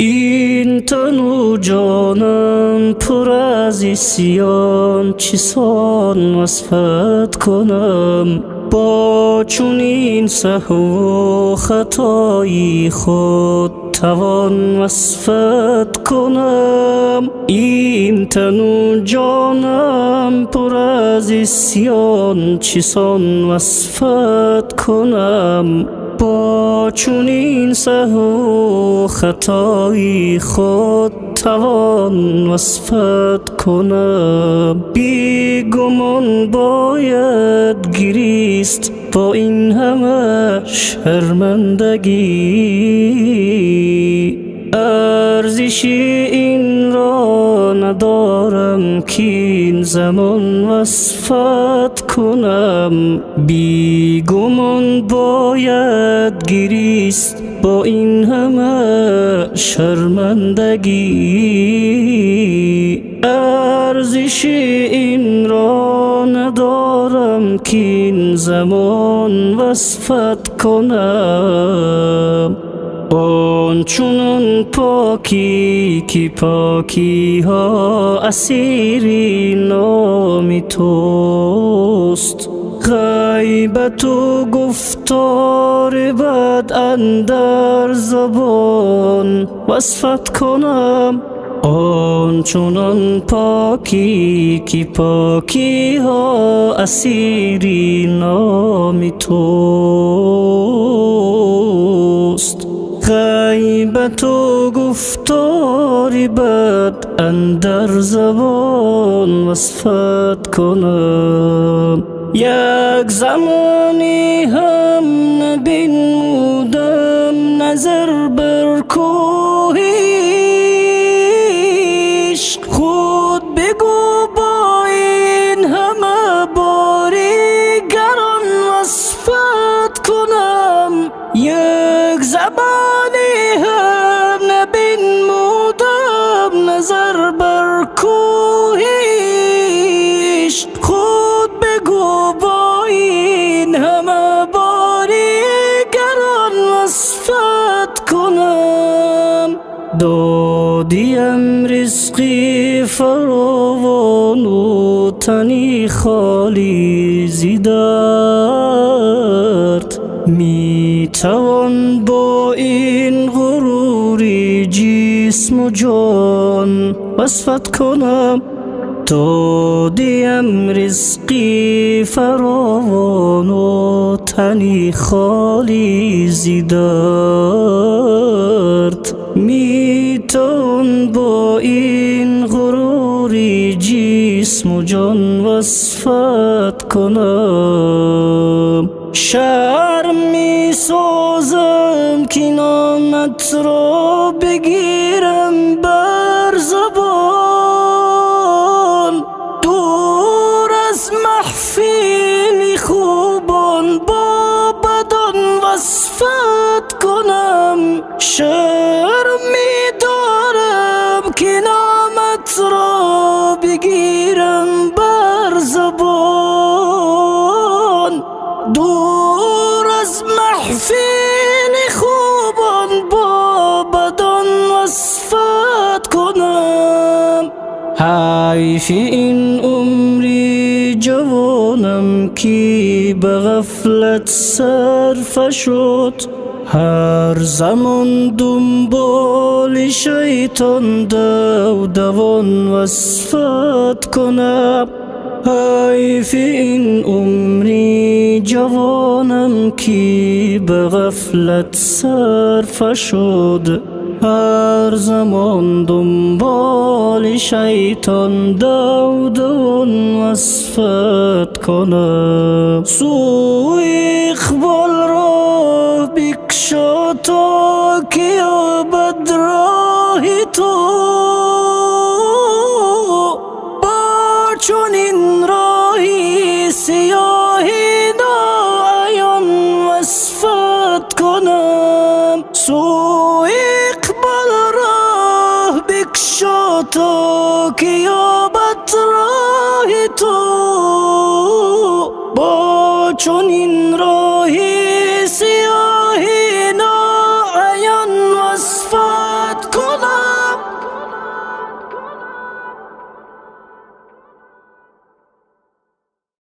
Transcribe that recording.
این تن و جانم پر از عصیان، چسان وصفت کنم با چنین سهو و خطایی خود توان وصفت کنم. این تن و جانم پر از عصیان، چسان وصفت کنم با چنین سهو و خطایی خود توان وصفت کنم. بی گمان باید گریست با این همه شرمندگی، ارزش این را ندارم که این زمان وصفت کنم. بی گمان باید گریست با این همه شرمندگی، ارزش این را ندارم که این زمان وصفت کنم. آن چنان پاکی که پاکی ها اسیری نام توست، غیبت و گفتار بد اندر زبان وصفت کنم. آن چنان پاکی که پاکی ها اسیری نام توست، غیبت و گفتار بد اندر زبان وصفت کنم. یک زمانی هم نبینمودم نظر بر کوهیش، خود بگو با این همه باری گران وصفت کنم. یک زمانی هم نبینمودم نظر بر کوهیش، خود بگو با این همه باری گران وصفت کنم. دادیم رزقی فراوان و تنی خالی ز درد، می توان با این غروری جسم و جان وصفت کنم. دادیم رزقی فراوان و تنی خالی ز درد، می توان با این غروری جسم و جان وصفت کنم. شرم می سازم که نامت را بگیرم بر زبان، دور از محفل خوبان با بدان وصفت کنم. شرم می دارم که نامت را بگیرم بر زبان، دور از محفل خوبان با بدان وصفت کنم. حیف این عمری جوانم که به غفلت صرف شد، هر زمان دنبال شیطان دوان وصفت کنم. حیف این عمری جوانم که به غفلت صرف شد، هر زمان دنبال شیطان دوان وصفت کنم. سوی اقبال را بکشا تا که یابد راه تو، با چنین راهی سیاهی ناعیان وصفت کنم. سوی اقبال را بکشا تا که یابد راه تو، با چنین راهی